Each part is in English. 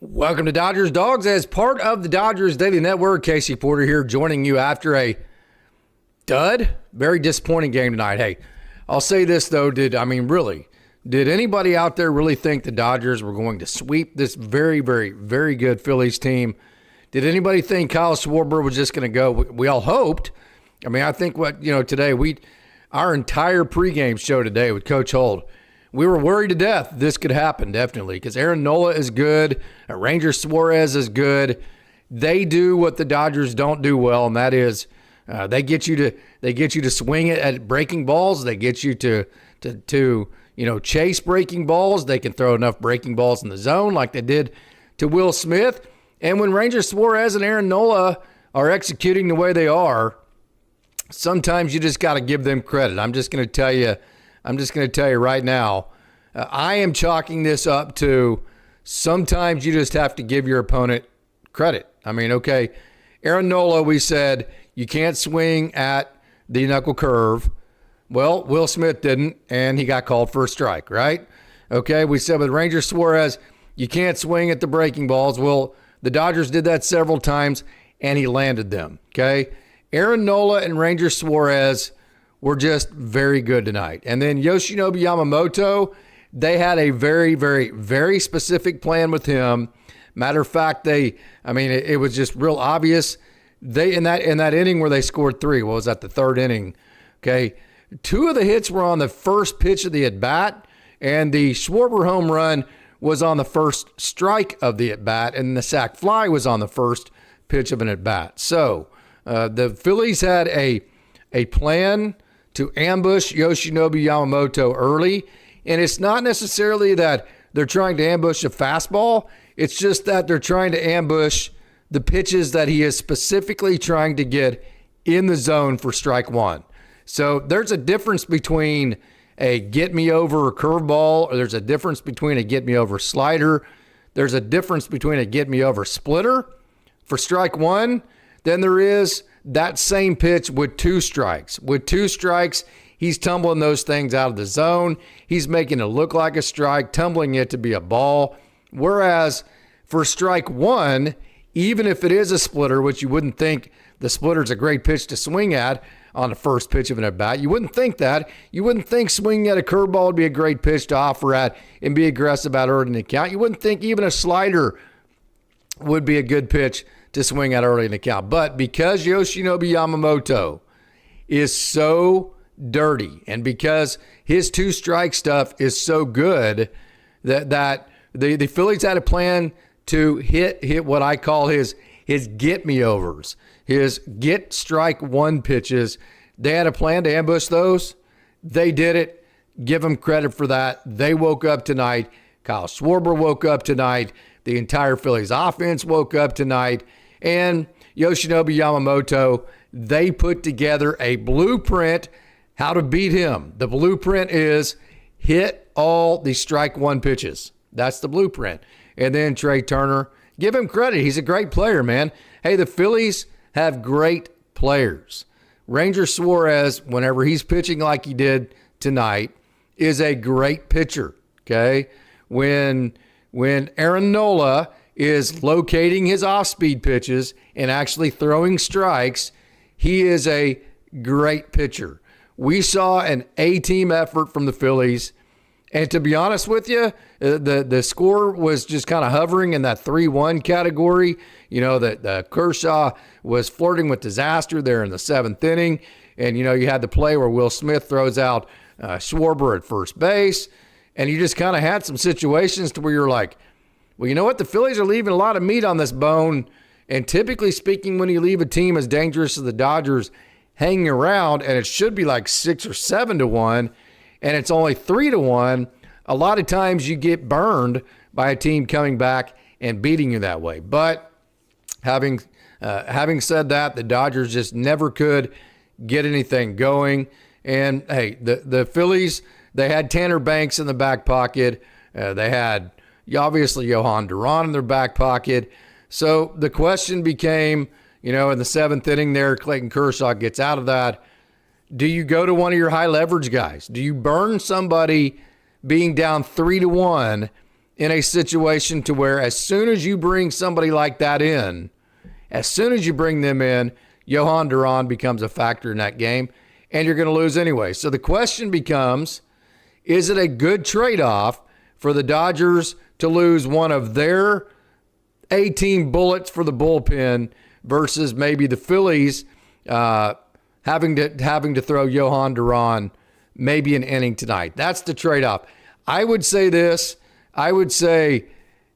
Welcome to Dodgers Dogs. As part of the Dodgers Daily Network, Casey Porter here joining you after a very disappointing game tonight. Hey, I'll say this though, did anybody out there really think the Dodgers were going to sweep this very, very, very good Phillies team? Did anybody think Kyle Schwarber was just going to go? We all hoped. I think today our entire pregame show today with Coach Holt, we were worried to death this could happen, definitely, because Aaron Nola is good. Ranger Suarez is good. They do what the Dodgers don't do well, and that is they get you to swing it at breaking balls. They get you to chase breaking balls. They can throw enough breaking balls in the zone like they did to Will Smith. And when Ranger Suarez and Aaron Nola are executing the way they are, sometimes you just got to give them credit. I'm just going to tell you right now, I am chalking this up to sometimes you just have to give your opponent credit. Okay, Aaron Nola, we said you can't swing at the knuckle curve. Well, Will Smith didn't, and he got called for a strike, right? Okay, we said with Ranger Suarez, you can't swing at the breaking balls. Well, the Dodgers did that several times, and he landed them, okay? Aaron Nola and Ranger Suarez were just very good tonight. And then Yoshinobu Yamamoto, they had a very, very, very specific plan with him. Matter of fact, it was just real obvious. They in that inning where they scored 3, what was that, the third inning? Okay, 2 of the hits were on the first pitch of the at-bat, and the Schwarber home run was on the first strike of the at-bat, and the sac fly was on the first pitch of an at-bat. So the Phillies had a plan to ambush Yoshinobu Yamamoto early, and it's not necessarily that they're trying to ambush a fastball. It's just that they're trying to ambush the pitches that he is specifically trying to get in the zone for strike one. So there's a difference between a get-me-over curveball, or there's a difference between a get-me-over slider. There's a difference between a get-me-over splitter for strike one. Then there is that same pitch with 2 strikes. With 2 strikes, he's tumbling those things out of the zone. He's making it look like a strike, tumbling it to be a ball. Whereas for strike one, even if it is a splitter, which you wouldn't think the splitter's a great pitch to swing at on the first pitch of an at-bat, you wouldn't think that. You wouldn't think swinging at a curveball would be a great pitch to offer at and be aggressive at early in the count. You wouldn't think even a slider would be a good pitch to swing at early in the count. But because Yoshinobu Yamamoto is so dirty, and because his 2-strike stuff is so good, that the Phillies had a plan to hit what I call his get-me-overs, his get strike one pitches. They had a plan to ambush those. They did it. Give them credit for that. They woke up tonight. Kyle Schwarber woke up tonight. The entire Phillies offense woke up tonight. And Yoshinobu Yamamoto, they put together a blueprint how to beat him. The blueprint is hit all the strike one pitches. That's the blueprint. And then Trey Turner, give him credit. He's a great player, man. Hey, the Phillies have great players. Ranger Suarez, whenever he's pitching like he did tonight, is a great pitcher, okay? When Aaron Nola is locating his off-speed pitches and actually throwing strikes, he is a great pitcher. We saw an A-team effort from the Phillies, and to be honest with you, the score was just kind of hovering in that 3-1 category. You know, that Kershaw was flirting with disaster there in the 7th inning, and, you know, you had the play where Will Smith throws out Schwarber at first base, and you just kind of had some situations to where you're like, well, you know what? The Phillies are leaving a lot of meat on this bone, and typically speaking, when you leave a team as dangerous as the Dodgers hanging around, and it should be like 6 or 7-1, and it's only 3-1, a lot of times you get burned by a team coming back and beating you that way. But having said that, the Dodgers just never could get anything going. And hey, the Phillies, they had Tanner Banks in the back pocket. They had, obviously Johan Duran in their back pocket. So the question became, in the 7th inning there, Clayton Kershaw gets out of that. Do you go to one of your high leverage guys? Do you burn somebody being down 3-1 in a situation to where as soon as you bring somebody like that in, as soon as you bring them in, Johan Duran becomes a factor in that game, and you're going to lose anyway. So the question becomes, is it a good trade-off for the Dodgers to lose one of their A-team bullets for the bullpen versus maybe the Phillies having to throw Johan Duran maybe an inning tonight? That's the trade-off. I would say this. I would say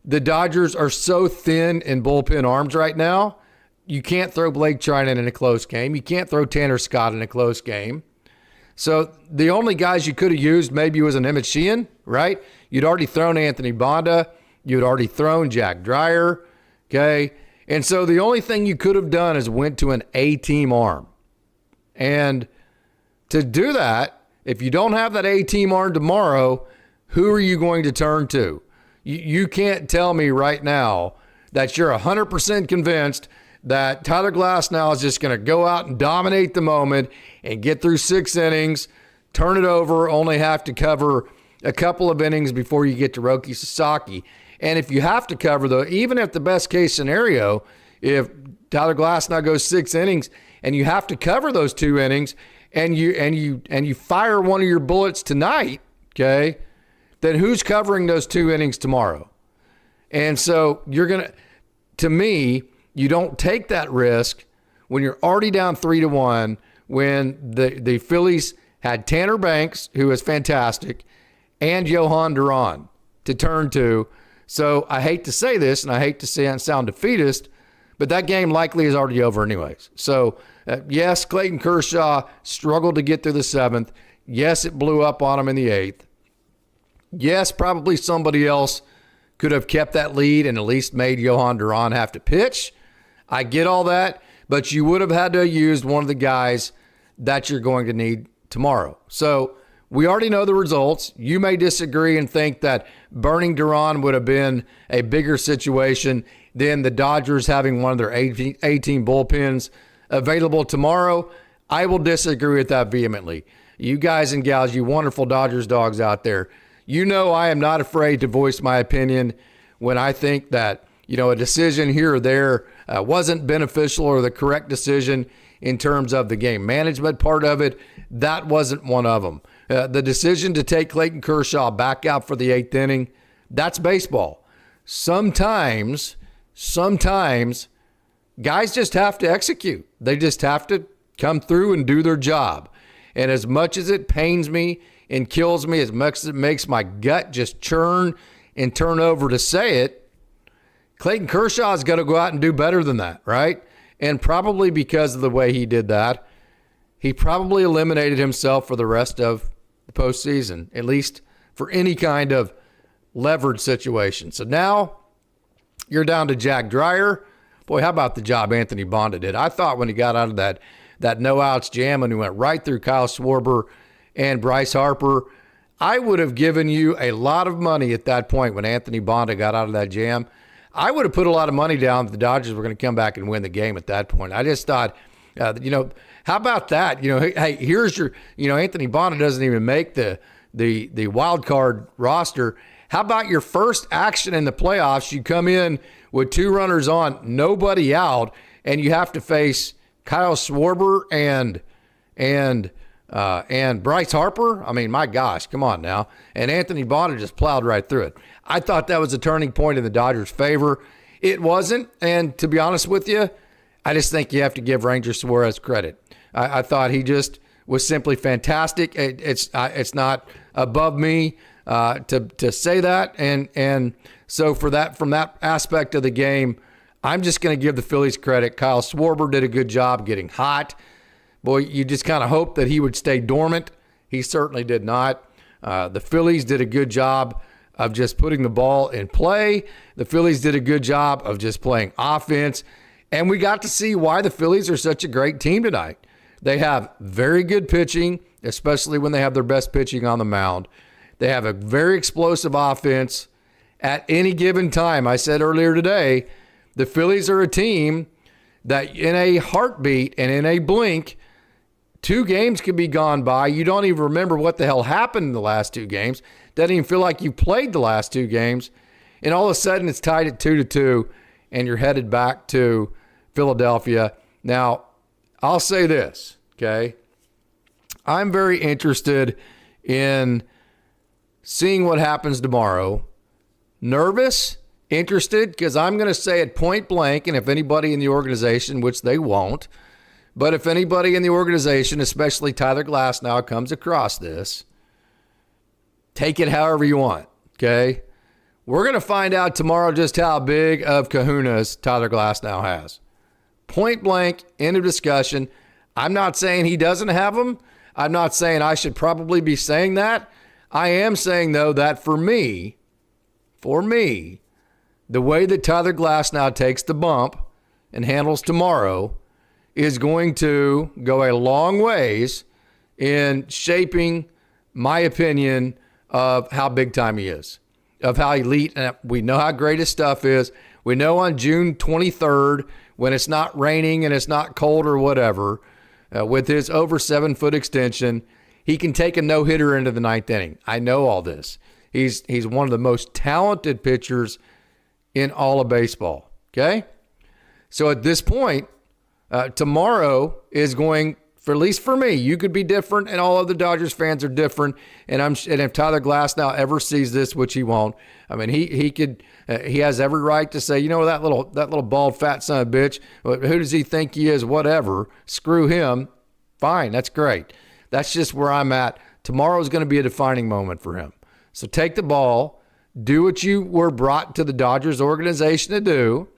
the Dodgers are so thin in bullpen arms right now. You can't throw Blake Trinan in a close game. You can't throw Tanner Scott in a close game. So the only guys you could have used maybe was an Emmett Sheehan, right? You'd already thrown Anthony Bonda. You'd already thrown Jack Dreyer, okay? And so the only thing you could have done is went to an A-team arm. And to do that, if you don't have that A-team arm tomorrow, who are you going to turn to? You can't tell me right now that you're 100% convinced that Tyler Glasnow is just going to go out and dominate the moment and get through 6 innings, turn it over, only have to cover a couple of innings before you get to Roki Sasaki. And if you have to cover, though, even if the best case scenario, if Tyler Glasnow goes 6 innings and you have to cover those 2 innings and you fire one of your bullets tonight, okay, then who's covering those 2 innings tomorrow? And so to me, you don't take that risk when you're already down 3-1, when the Phillies had Tanner Banks, who is fantastic, and Johan Duran to turn to. So I hate to say this, and I hate to sound defeatist, but that game likely is already over anyways. So, yes, Clayton Kershaw struggled to get through the 7th. Yes, it blew up on him in the 8th. Yes, probably somebody else could have kept that lead and at least made Johan Duran have to pitch. I get all that, but you would have had to have used one of the guys that you're going to need tomorrow. So we already know the results. You may disagree and think that burning Duran would have been a bigger situation than the Dodgers having one of their 18 bullpens available tomorrow. I will disagree with that vehemently. You guys and gals, you wonderful Dodgers dogs out there, you know I am not afraid to voice my opinion when I think that a decision here or there wasn't beneficial or the correct decision in terms of the game management part of it. That wasn't one of them. The decision to take Clayton Kershaw back out for the 8th inning, that's baseball. Sometimes guys just have to execute. They just have to come through and do their job. And as much as it pains me and kills me, as much as it makes my gut just churn and turn over to say it, Clayton Kershaw's got to go out and do better than that, right? And probably because of the way he did that, he probably eliminated himself for the rest of the postseason, at least for any kind of leverage situation. So now you're down to Jack Dreyer. Boy, how about the job Anthony Bonda did? I thought when he got out of that no-outs jam and he went right through Kyle Schwarber and Bryce Harper, I would have given you a lot of money at that point when Anthony Bonda got out of that jam. I would have put a lot of money down that the Dodgers were going to come back and win the game at that point. I just thought, how about that? Hey, here's your, Anthony Bonda doesn't even make the wild card roster. How about your first action in the playoffs? You come in with 2 runners on, nobody out, and you have to face Kyle Schwarber and Bryce Harper. I mean, my gosh, come on now. And Anthony Bonda just plowed right through it. I thought that was a turning point in the Dodgers' favor. It wasn't, and to be honest with you, I just think you have to give Ranger Suarez credit. I thought he just was simply fantastic. It's not above me to say that, and so from that aspect of the game, I'm just going to give the Phillies credit. Kyle Schwarber did a good job getting hot. Boy, you just kind of hope that he would stay dormant. He certainly did not. The Phillies did a good job of just putting the ball in play. The Phillies did a good job of just playing offense. And we got to see why the Phillies are such a great team tonight. They have very good pitching, especially when they have their best pitching on the mound. They have a very explosive offense. at any given time. I said earlier today, the Phillies are a team that in a heartbeat and in a blink, 2 games could be gone by. You don't even remember what the hell happened in the last 2 games. Doesn't even feel like you played the last 2 games. And all of a sudden it's tied at 2-2 and you're headed back to Philadelphia. Now, I'll say this, okay? I'm very interested in seeing what happens tomorrow. Nervous, interested, because I'm going to say it point blank, and if anybody in the organization, which they won't, but if anybody in the organization, especially Tyler Glasnow, comes across this, take it however you want, okay? We're going to find out tomorrow just how big of kahunas Tyler Glasnow has. Point blank, end of discussion. I'm not saying he doesn't have them. I'm not saying I should probably be saying that. I am saying, though, that for me, the way that Tyler Glasnow takes the bump and handles tomorrow is going to go a long ways in shaping my opinion of how big time he is, of how elite. And we know how great his stuff is. We know on June 23rd, when it's not raining and it's not cold or whatever, with his over 7-foot extension, he can take a no-hitter into the 9th inning. I know all this. He's one of the most talented pitchers in all of baseball, okay? So at this point, tomorrow is going, for at least for me, you could be different, and all other Dodgers fans are different. And if Tyler Glasnow ever sees this, which he won't, I mean, he has every right to say, you know, that little bald fat son of a bitch, who does he think he is? Whatever, screw him. Fine, that's great. That's just where I'm at. Tomorrow is going to be a defining moment for him. So take the ball, do what you were brought to the Dodgers organization to do,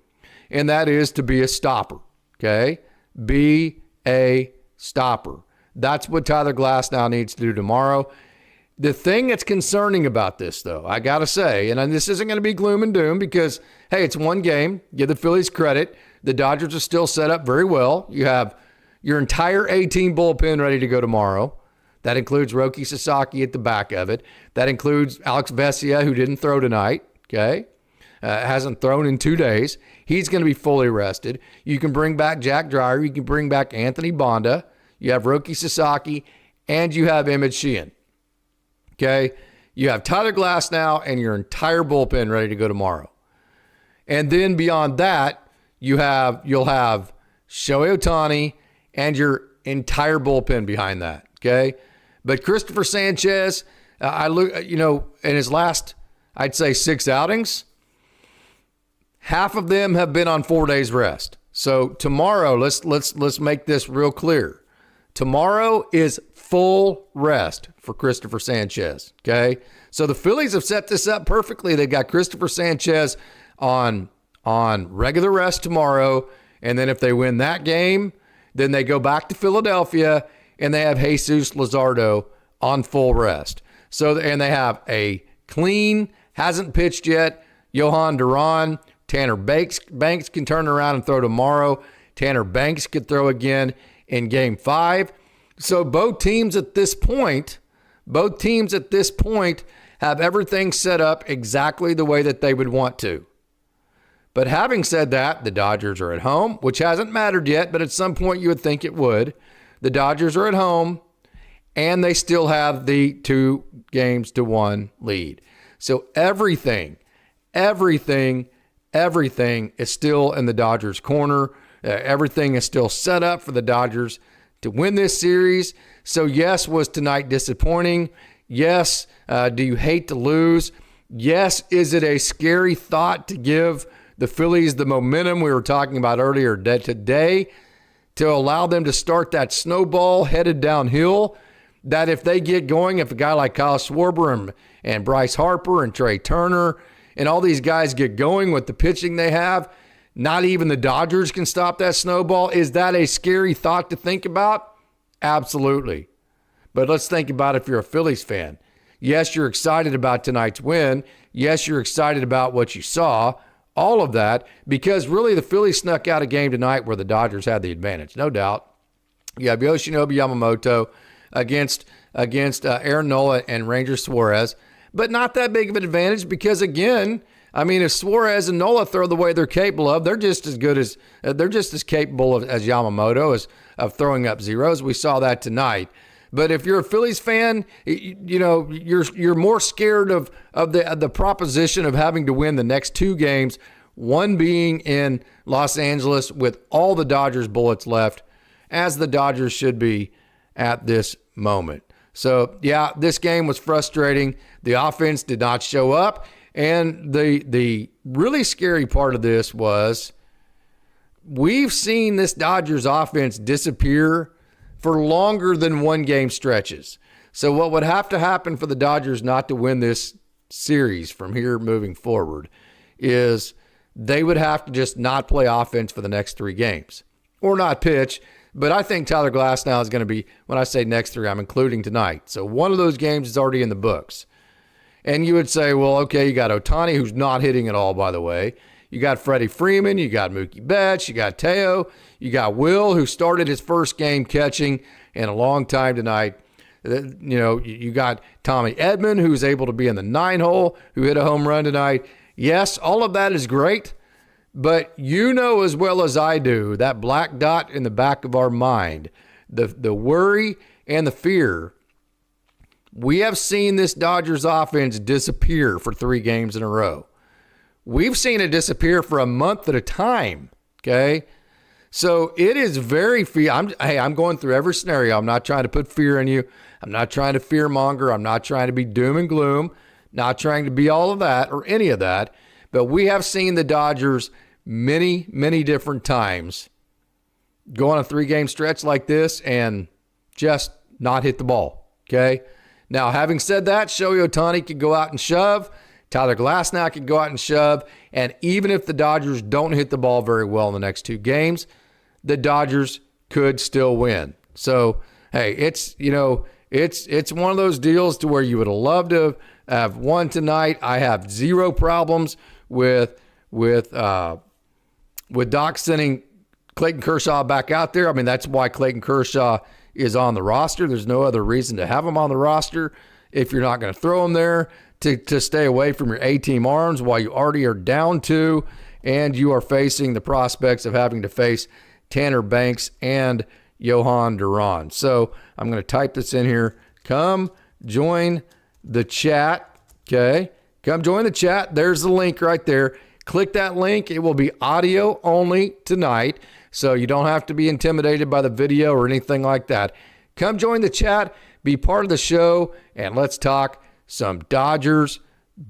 and that is to be a stopper, okay? Be a stopper. That's what Tyler Glasnow needs to do tomorrow. The thing that's concerning about this, though, I got to say, and this isn't going to be gloom and doom because, hey, it's one game. Give the Phillies credit. The Dodgers are still set up very well. You have your entire A-team bullpen ready to go tomorrow. That includes Roki Sasaki at the back of it. That includes Alex Vesia, who didn't throw tonight, okay? Hasn't thrown in 2 days. He's going to be fully rested. You can bring back Jack Dreyer. You can bring back Anthony Bonda. You have Roki Sasaki, and you have Emmett Sheehan, okay? You have Tyler Glasnow and your entire bullpen ready to go tomorrow. And then beyond that, you'll have Shohei Ohtani and your entire bullpen behind that, okay? But Christopher Sanchez, I look, in his last, I'd say 6 outings, half of them have been on 4 days rest. So tomorrow, let's make this real clear. Tomorrow is full rest for Christopher Sanchez, okay? So the Phillies have set this up perfectly. They've got Christopher Sanchez on regular rest tomorrow, and then if they win that game, then they go back to Philadelphia and they have Jesus Luzardo on full rest. So, and they have a clean, hasn't pitched yet, Johan Duran. Tanner Banks can turn around and throw tomorrow. Tanner Banks could throw again in Game 5. So both teams at this point have everything set up exactly the way that they would want to. But having said that, the Dodgers are at home, which hasn't mattered yet, but at some point you would think it would. The Dodgers are at home, and they still have the 2-1 lead. So everything is still in the Dodgers' corner. Everything is still set up for the Dodgers to win this series. So yes, was tonight disappointing? Yes. Do you hate to lose? Yes. Is it a scary thought to give the Phillies the momentum we were talking about earlier today, to allow them to start that snowball headed downhill, that if they get going, if a guy like Kyle Schwarber and Bryce Harper and Trey Turner and all these guys get going with the pitching they have, not even the Dodgers can stop that snowball? Is that a scary thought to think about? Absolutely. But let's think about if you're a Phillies fan. Yes, you're excited about tonight's win. Yes, you're excited about what you saw. All of that, because really the Phillies snuck out a game tonight where the Dodgers had the advantage, no doubt. You have Yoshinobu Yamamoto against Aaron Nola and Ranger Suarez, but not that big of an advantage because, again, I mean, if Suarez and Nola throw the way they're capable of, they're just as good as capable as Yamamoto of throwing up zeros. We saw that tonight. But if you're a Phillies fan, you're more scared of the proposition of having to win the next two games, one being in Los Angeles with all the Dodgers bullets left, as the Dodgers should be at this moment. So, yeah, this game was frustrating. The offense did not show up. And the really scary part of this was we've seen this Dodgers offense disappear for longer than one-game stretches. So what would have to happen for the Dodgers not to win this series from here moving forward is they would have to just not play offense for the next three games or not pitch. But I think Tyler Glasnow is going to be, when I say next three, I'm including tonight. So one of those games is already in the books. And you would say, well, okay, you got Ohtani, who's not hitting at all, by the way. You got Freddie Freeman, you got Mookie Betts, you got Teo, you got Will, who started his first game catching in a long time tonight. You got Tommy Edman, who's able to be in the 9-hole, who hit a home run tonight. Yes, all of that is great, but you know as well as I do, that black dot in the back of our mind, the worry and the fear. We have seen this Dodgers offense disappear for 3 games in a row. We've seen it disappear for a month at a time, okay? So it is very fear. I'm going through every scenario. I'm not trying to put fear in you. I'm not trying to fear monger. I'm not trying to be doom and gloom, not trying to be all of that or any of that. But we have seen the Dodgers many, many different times go on a 3-game stretch like this and just not hit the ball, okay? Now, having said that, Shohei Ohtani could go out and shove. Tyler Glasnow could go out and shove. And even if the Dodgers don't hit the ball very well in the next 2 games, the Dodgers could still win. So, hey, it's one of those deals to where you would have loved to have won tonight. I have zero problems with Doc sending Clayton Kershaw back out there. I mean, that's why Clayton Kershaw is on the roster. There's no other reason to have him on the roster if you're not going to throw him there to stay away from your A-team arms while you already are down 2 and you are facing the prospects of having to face Tanner Banks and Johan Duran. So I'm going to type this in here. Come join the chat, okay? Come join the chat. There's the link right there. Click that link. It will be audio only tonight, so you don't have to be intimidated by the video or anything like that. Come join the chat, be part of the show, and let's talk some Dodgers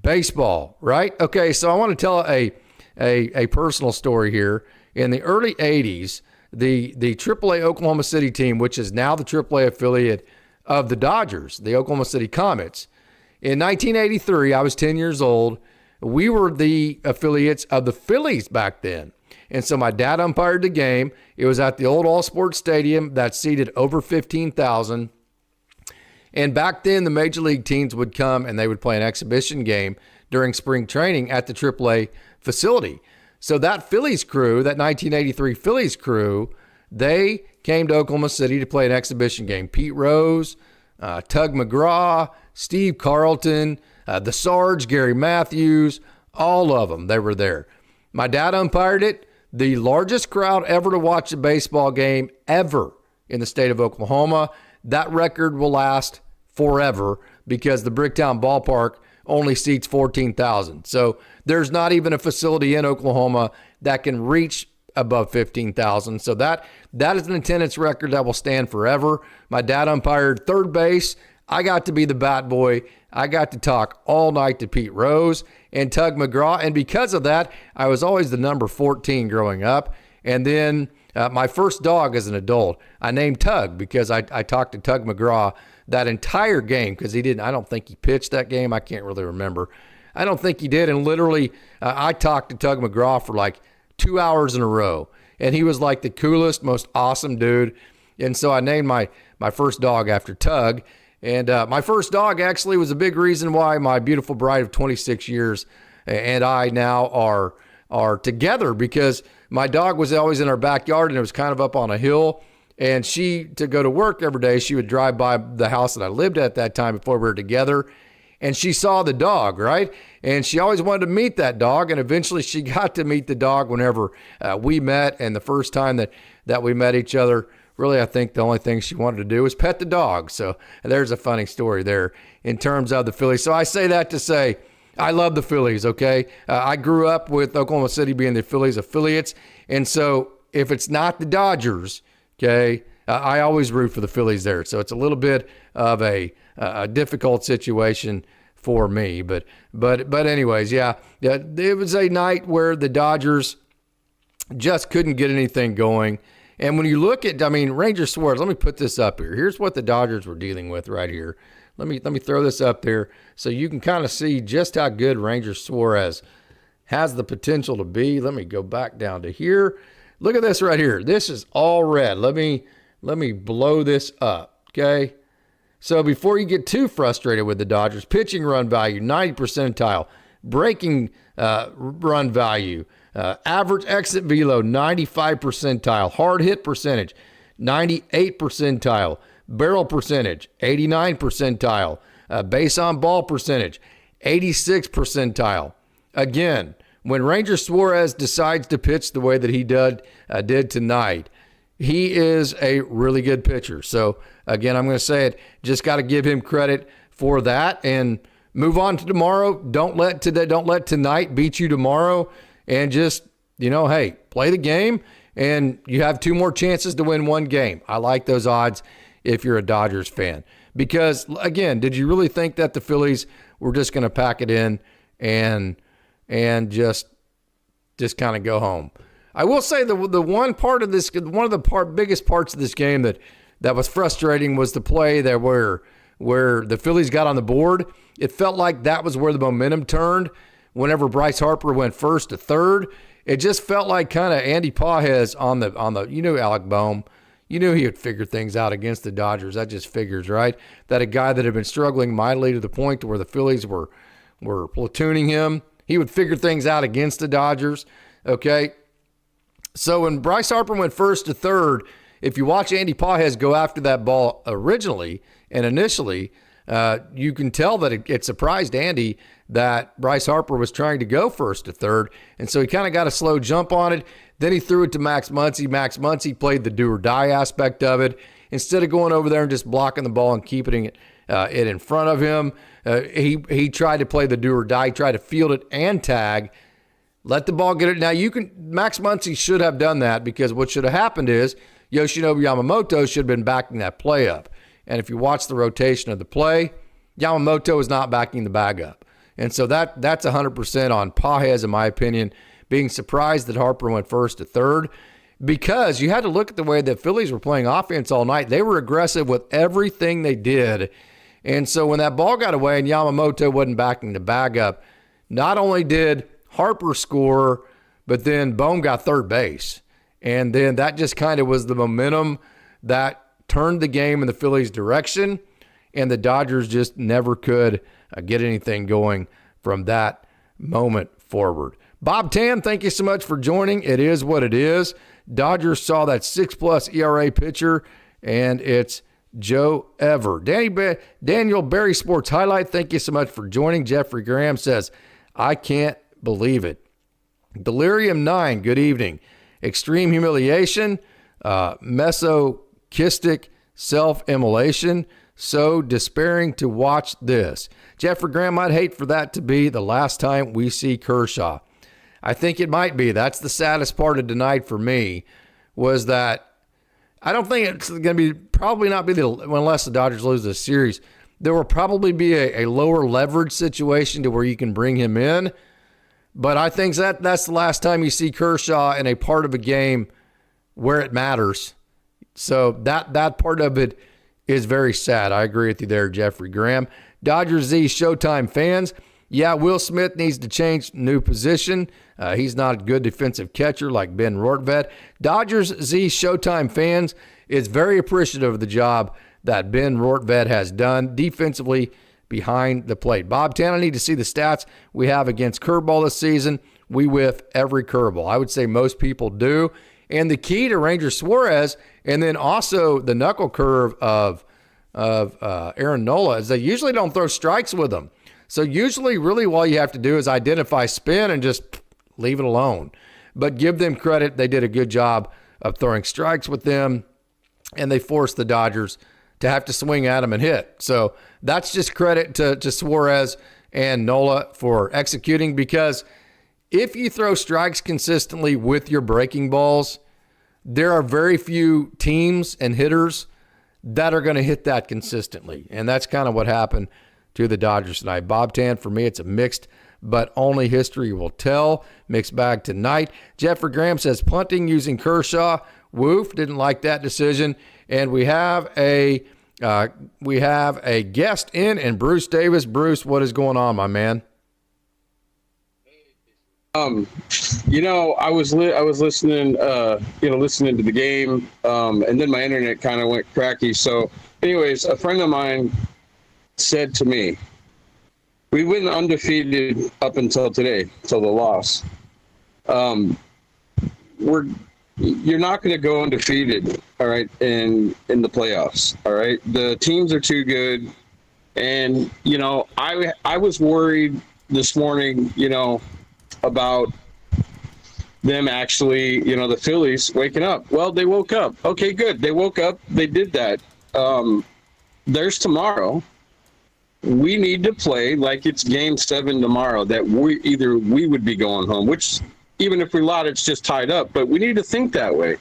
baseball, right? Okay, so I want to tell a personal story here. In the early 80s, the AAA Oklahoma City team, which is now the AAA affiliate of the Dodgers, the Oklahoma City Comets. In 1983, I was 10 years old. We were the affiliates of the Phillies back then. And so my dad umpired the game. It was at the old All Sports Stadium that seated over 15,000. And back then, the Major League teams would come and they would play an exhibition game during spring training at the AAA facility. So that Phillies crew, that 1983 Phillies crew, they came to Oklahoma City to play an exhibition game. Pete Rose, Tug McGraw, Steve Carlton, the Sarge, Gary Matthews, all of them, they were there. My dad umpired it. The largest crowd ever to watch a baseball game ever in the state of Oklahoma. That record will last forever because the Bricktown Ballpark only seats 14,000. So there's not even a facility in Oklahoma that can reach above 15,000. So that is an attendance record that will stand forever. My dad umpired third base. I got to be the bat boy. I got to talk all night to Pete Rose and Tug McGraw. And because of that, I was always the number 14 growing up. And then my first dog as an adult, I named Tug because I talked to Tug McGraw that entire game because I don't think he pitched that game. I can't really remember. I don't think he did. And literally, I talked to Tug McGraw for like 2 hours in a row. And he was like the coolest, most awesome dude. And so I named my first dog after Tug. And my first dog actually was a big reason why my beautiful bride of 26 years and I now are together, because my dog was always in our backyard and it was kind of up on a hill. And to go to work every day, she would drive by the house that I lived at that time before we were together. and she saw the dog, right? And she always wanted to meet that dog, and eventually she got to meet the dog whenever we met. And the first time that we met each other, really, I think the only thing she wanted to do was pet the dog. So there's a funny story there in terms of the Phillies. So I say that to say I love the Phillies, okay? I grew up with Oklahoma City being the Phillies affiliates, and so if it's not the Dodgers, okay, I always root for the Phillies there. So it's a little bit of a difficult situation for me. But anyways, yeah, it was a night where the Dodgers just couldn't get anything going. And when you look at, Ranger Suarez, let me put this up here. Here's what the Dodgers were dealing with right here. Let me throw this up there so you can kind of see just how good Ranger Suarez has the potential to be. Let me go back down to here. Look at this right here. This is all red. Let me blow this up, okay? So before you get too frustrated with the Dodgers, pitching run value, 90 percentile, breaking run value, average exit velo, 95 percentile, hard hit percentage, 98 percentile, barrel percentage, 89 percentile, base on ball percentage, 86 percentile. Again, when Ranger Suarez decides to pitch the way that he did tonight, he is a really good pitcher. So again, I'm going to say it, just got to give him credit for that and move on to tomorrow. Don't let tonight beat you tomorrow, and just, hey, play the game, and you have 2 more chances to win 1 game. I like those odds if you're a Dodgers fan, because again, did you really think that the Phillies were just going to pack it in and just kind of go home? I will say the one part of this, one of the biggest parts of this game that was frustrating was the play that where the Phillies got on the board. It felt like that was where the momentum turned. Whenever Bryce Harper went first to third, it just felt like kind of Andy Pages on the Alec Bohm. You knew he would figure things out against the Dodgers. That just figures, right? That a guy that had been struggling mightily to the point to where the Phillies were platooning him, he would figure things out against the Dodgers, okay? So when Bryce Harper went first to third, if you watch Andy Pages go after that ball originally and initially, you can tell that it surprised Andy that Bryce Harper was trying to go first to third, and so he kind of got a slow jump on it. Then he threw it to Max Muncy. Max Muncy played the do-or-die aspect of it. Instead of going over there and just blocking the ball and keeping it in front of him, he tried to play the do-or-die, tried to field it and tag, let the ball get it. Now, Max Muncy should have done that, because what should have happened is Yoshinobu Yamamoto should have been backing that play up. And if you watch the rotation of the play, Yamamoto is not backing the bag up. And so that's 100% on Pages, in my opinion, being surprised that Harper went first to third, because you had to look at the way the Phillies were playing offense all night. They were aggressive with everything they did. And so when that ball got away and Yamamoto wasn't backing the bag up, not only did Harper score, but then Bohm got third base. And then that just kind of was the momentum that turned the game in the Phillies' direction, and the Dodgers just never could get anything going from that moment forward. Bob Tam, thank you so much for joining. It is what it is. Dodgers saw that 6+ ERA pitcher, and it's Joe Ever. Daniel Barry Sports Highlight, thank you so much for joining. Jeffrey Graham says, I can't believe it. Delirium 9, good evening. Extreme humiliation, masochistic self-immolation, so despairing to watch this. Jeffrey Graham, I'd hate for that to be the last time we see Kershaw. I think it might be. That's the saddest part of tonight for me, was that I don't think it's going to be, probably not be unless the Dodgers lose this series, there will probably be a lower leverage situation to where you can bring him in. But I think that's the last time you see Kershaw in a part of a game where it matters. So that part of it is very sad. I agree with you there, Jeffrey Graham. Dodgers Z Showtime fans, yeah, Will Smith needs to change new position. He's not a good defensive catcher like Ben Rortvedt. Dodgers Z Showtime fans is very appreciative of the job that Ben Rortvedt has done defensively behind the plate. Bob Tan, I need to see the stats we have against curveball this season. We whiff every curveball. I would say most people do. And the key to Ranger Suarez, and then also the knuckle curve of Aaron Nola, is they usually don't throw strikes with them. So usually really all you have to do is identify spin and just leave it alone. But give them credit. They did a good job of throwing strikes with them, and they forced the Dodgers to have to swing at them and hit. So that's just credit to Suarez and Nola for executing, because if you throw strikes consistently with your breaking balls, there are very few teams and hitters that are going to hit that consistently. And that's kind of what happened to the Dodgers tonight. Bob Tan, for me, it's a mixed, but only history will tell. Mixed bag tonight. Jeffrey Graham says punting using Kershaw. Woof, didn't like that decision. And we have a guest in, and Bruce Davis. Bruce, what is going on, my man? I was listening, listening to the game, and then my internet kind of went cracky. So, anyways, a friend of mine said to me, "We went undefeated up until today, till the loss. You're not going to go undefeated, all right, in the playoffs, all right. The teams are too good, and I was worried this morning, about them actually, the Phillies waking up. Well, they woke up. Okay, good. They woke up. They did that. There's tomorrow. We need to play like it's game 7 tomorrow, that we would be going home, which even if we lost, it's just tied up. But we need to think that way.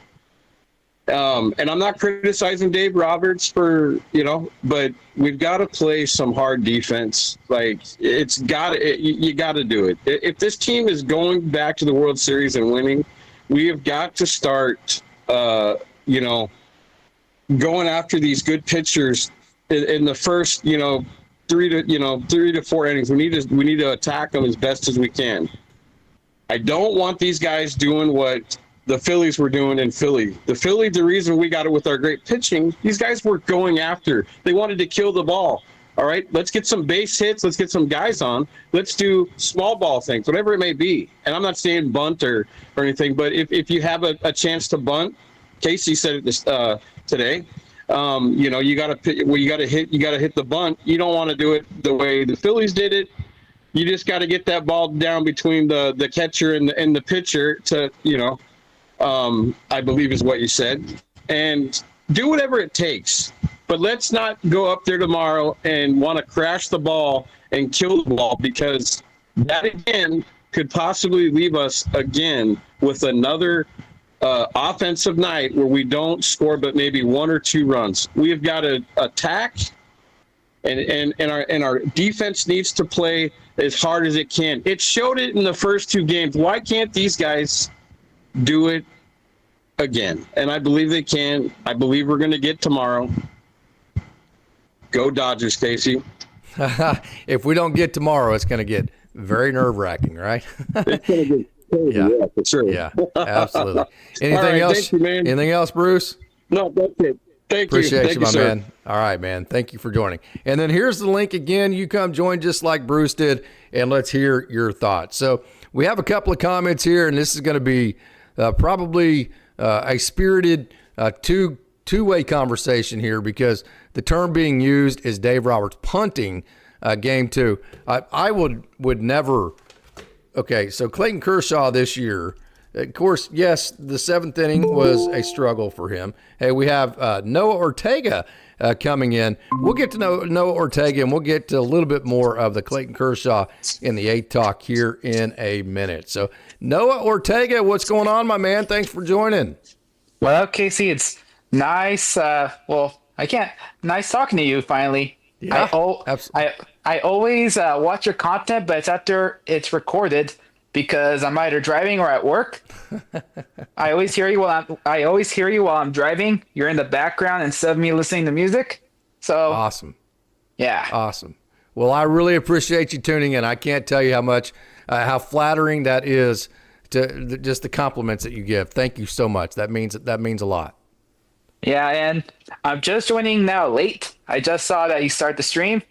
And I'm not criticizing Dave Roberts for, but we've got to play some hard defense. Like, you got to do it. If this team is going back to the World Series and winning, we have got to start, going after these good pitchers in the first, 3 to 4 innings. We need to attack them as best as we can. I don't want these guys doing what the Phillies were doing in Philly. The reason we got it with our great pitching, these guys were going after. They wanted to kill the ball. All right, let's get some base hits. Let's get some guys on. Let's do small ball things, whatever it may be. And I'm not saying bunt or anything, but if you have a chance to bunt, Casey said it this today. You got to hit the bunt. You don't want to do it the way the Phillies did it. You just got to get that ball down between the catcher and the pitcher to, I believe is what you said, and do whatever it takes. But let's not go up there tomorrow and want to crash the ball and kill the ball, because that again could possibly leave us again with another offensive night where we don't score but maybe 1 or 2 runs. We have got to attack, and our defense needs to play as hard as it can. It showed it in the first 2 games. Why can't these guys do it again? And I believe they can. I believe we're going to get tomorrow. Go Dodgers, Casey. If we don't get tomorrow, it's going to get very nerve-wracking, right? It's going to get crazy, yeah, for sure. Yeah, absolutely. Anything right, else? thank you, man. Anything else, Bruce? No, that's it. Appreciate you, my sir. man. All right, man. Thank you for joining. And then here's the link again. You come join just like Bruce did, and let's hear your thoughts. So we have a couple of comments here, and this is going to be probably a spirited two-way conversation here, because the term being used is Dave Roberts punting game 2. I would never. Okay, so Clayton Kershaw this year. Of course, yes, the 7th inning was a struggle for him. Hey, we have Noah Ortega coming in. We'll get to know Noah Ortega, and we'll get to a little bit more of the Clayton Kershaw in the 8th talk here in a minute. So, Noah Ortega, what's going on, my man? Thanks for joining. Well, Casey, it's nice. Nice talking to you finally. Yeah, absolutely. I always watch your content, but it's after it's recorded, because I'm either driving or at work. I always hear you while I'm driving. You're in the background instead of me listening to music. So awesome. Yeah. Awesome. Well, I really appreciate you tuning in. I can't tell you how flattering that is to just the compliments that you give. Thank you so much. That means a lot. Yeah, and I'm just joining now late. I just saw that you start the stream.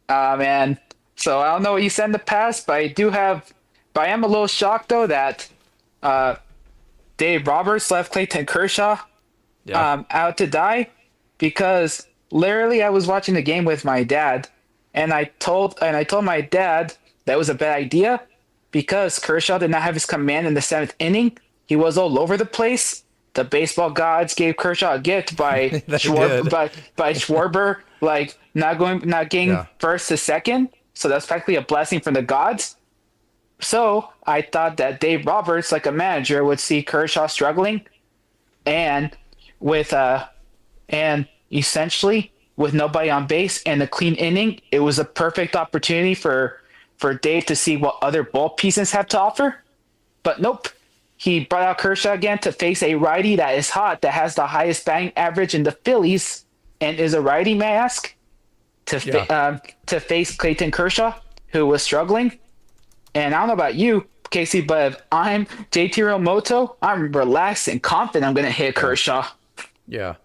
And so I don't know what you said in the past, but I am a little shocked, though, that Dave Roberts left Clayton Kershaw out to die, because literally I was watching the game with my dad, and I told my dad that was a bad idea because Kershaw did not have his command in the 7th inning. He was all over the place. The baseball gods gave Kershaw a gift by Schwarber, like not getting first to second. So that's practically a blessing from the gods. So I thought that Dave Roberts, like a manager, would see Kershaw struggling, and essentially with nobody on base and a clean inning, it was a perfect opportunity for Dave to see what other ball pieces have to offer. But nope, he brought out Kershaw again to face a righty that is hot, that has the highest batting average in the Phillies, and is a righty, may I ask, to face Clayton Kershaw, who was struggling. And I don't know about you, Casey, but if I'm JT Realmuto, I'm relaxed and confident I'm going to hit Kershaw. Yeah.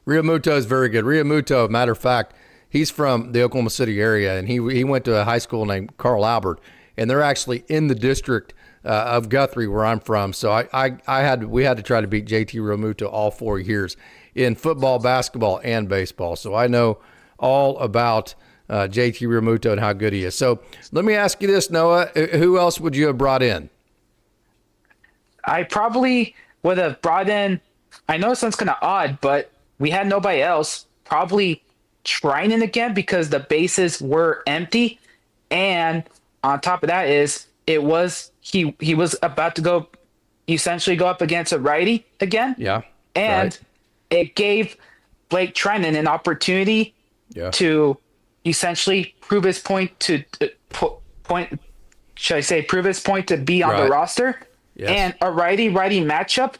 Realmuto is very good. Realmuto, matter of fact, he's from the Oklahoma City area, and he went to a high school named Carl Albert, and they're actually in the district of Guthrie, where I'm from. So we had to try to beat JT Realmuto all 4 years in football, basketball, and baseball. So I know all about JT Realmuto and how good he is. So let me ask you this, Noah. Who else would you have brought in? I probably would have brought in, I know it sounds kind of odd, but we had nobody else. Probably Trinan again because the bases were empty. And on top of that is he was about to essentially go up against a righty again. Yeah. And it gave Blake Trinan an opportunity to essentially prove his point to prove his point to be on the roster. Yes. And a righty matchup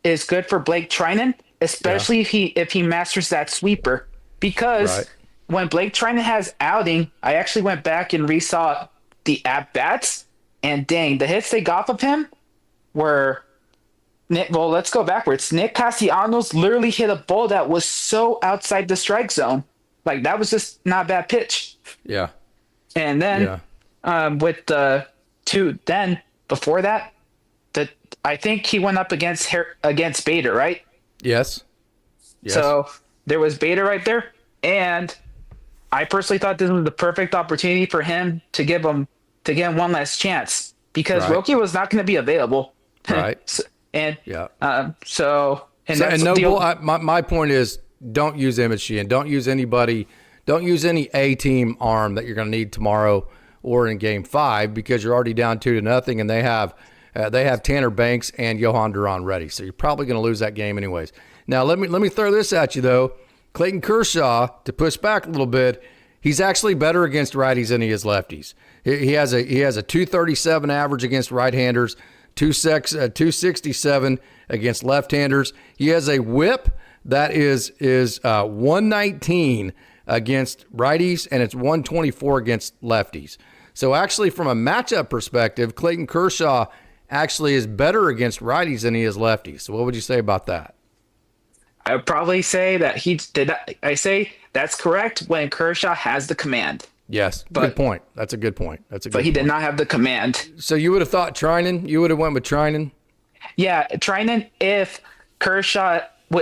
is good for Blake Trinan, especially if he masters that sweeper. Because when Blake Trinan has outing, I actually went back and resaw the at-bats, and dang, the hits they got off of him were let's go backwards. Nick Castellanos literally hit a ball that was so outside the strike zone. Like, that was just not a bad pitch. Yeah. And then with the two, then before that, I think he went up against Bader, right? Yes. So there was Bader right there. And I personally thought this was the perfect opportunity for him to give him one last chance because Roki was not going to be available. Right. My point is, don't use Emmett Sheehan. Don't use anybody. Don't use any A-team arm that you're going to need tomorrow or in Game 5 because you're already down 2-0, and they have Tanner Banks and Johan Duran ready. So you're probably going to lose that game anyways. Now let me throw this at you though. Clayton Kershaw, to push back a little bit, he's actually better against righties than he is lefties. He has a 237 average against right-handers, 267 against left-handers. He has a whip that is 119 against righties, and it's 124 against lefties. So actually, from a matchup perspective, Clayton Kershaw actually is better against righties than he is lefties. So what would you say about that? I would probably say that he did. I say that's correct when Kershaw has the command. Yes, good point. That's a good point. But he did not have the command. So you would have thought Trinan? You would have went with Trinan? Yeah, Trinan if Kershaw,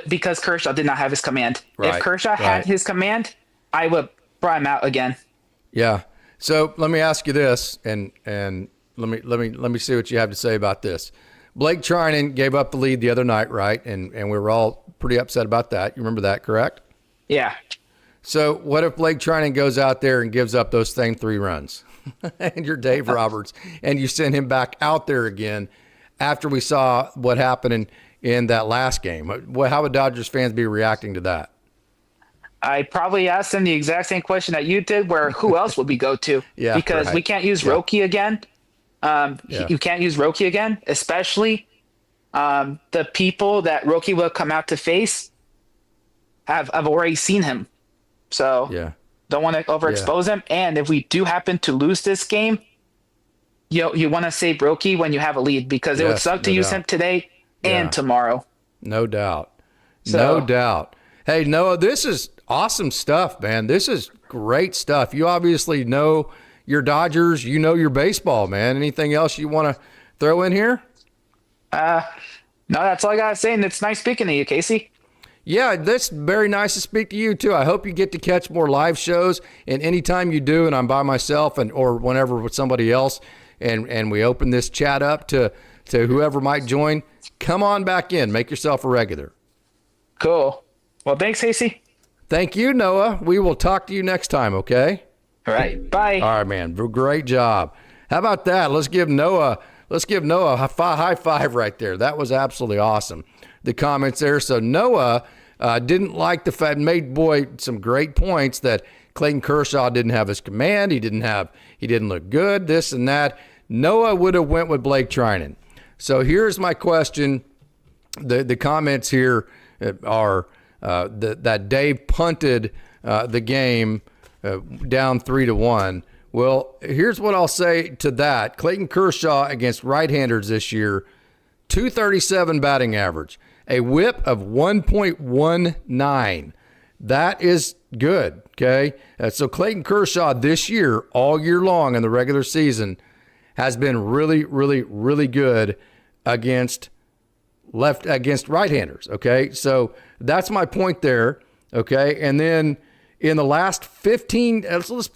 because Kershaw did not have his command. If Kershaw had his command, I would brought him out again. Yeah. So let me ask you this, and let me see what you have to say about this. Blake Trinan gave up the lead the other night, right? And we were all pretty upset about that. You remember that, correct? Yeah. So what if Blake Trinan goes out there and gives up those same 3 runs? And you're Dave Roberts, and you send him back out there again after we saw what happened in that last game. How would Dodgers fans be reacting to that? I probably asked them the exact same question that you did, where who else would we go to? Because we can't use Roki again. You can't use Roki again, especially the people that Roki will come out to face have already seen him. So don't want to overexpose him. And if we do happen to lose this game, you want to save Roki when you have a lead, because it would suck to use him today and tomorrow. No doubt. No doubt. Hey, Noah, this is awesome stuff, man. This is great stuff. You obviously know your Dodgers. You know your baseball, man. Anything else you want to throw in here? No, that's all I got to say, and it's nice speaking to you, Casey. Yeah, that's very nice to speak to you, too. I hope you get to catch more live shows. And anytime you do, and I'm by myself or whenever with somebody else, and we open this chat up to whoever might join, come on back in. Make yourself a regular. Cool. Well, thanks, Casey. Thank you, Noah. We will talk to you next time, okay? All right. Bye. All right, man. Great job. How about that? Let's give Noah a high five right there. That was absolutely awesome. The comments there. So Noah didn't like the fact, made some great points that Clayton Kershaw didn't have his command. He didn't look good, this and that. Noah would have went with Blake Trinan. So here's my question. The comments here are that Dave punted the game down 3-1. Well, here's what I'll say to that. Clayton Kershaw against right-handers this year, 237 batting average, a whip of 1.19. That is good, okay? So Clayton Kershaw this year, all year long in the regular season, has been really, really, really good against right-handers, okay? So that's my point there, okay? And then in the last 15,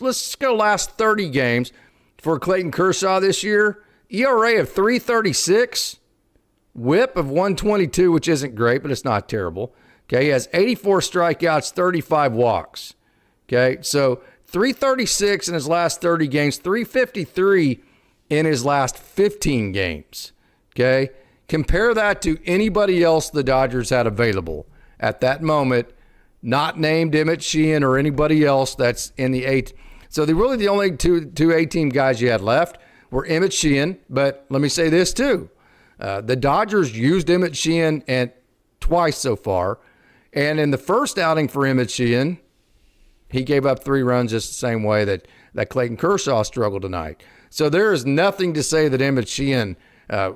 let's go last 30 games for Clayton Kershaw this year, ERA of 3.36, whip of 122, which isn't great, but it's not terrible. Okay, he has 84 strikeouts, 35 walks. Okay, so 336 in his last 30 games, 353 in his last 15 games. Okay, compare that to anybody else the Dodgers had available at that moment, not named Emmett Sheehan or anybody else that's in the eight. So the only two A-team guys you had left were Emmett Sheehan, but let me say this too. The Dodgers used Emmett Sheehan twice so far. And in the first outing for Emmett Sheehan, he gave up 3 runs just the same way that Clayton Kershaw struggled tonight. So there is nothing to say that Emmett Sheehan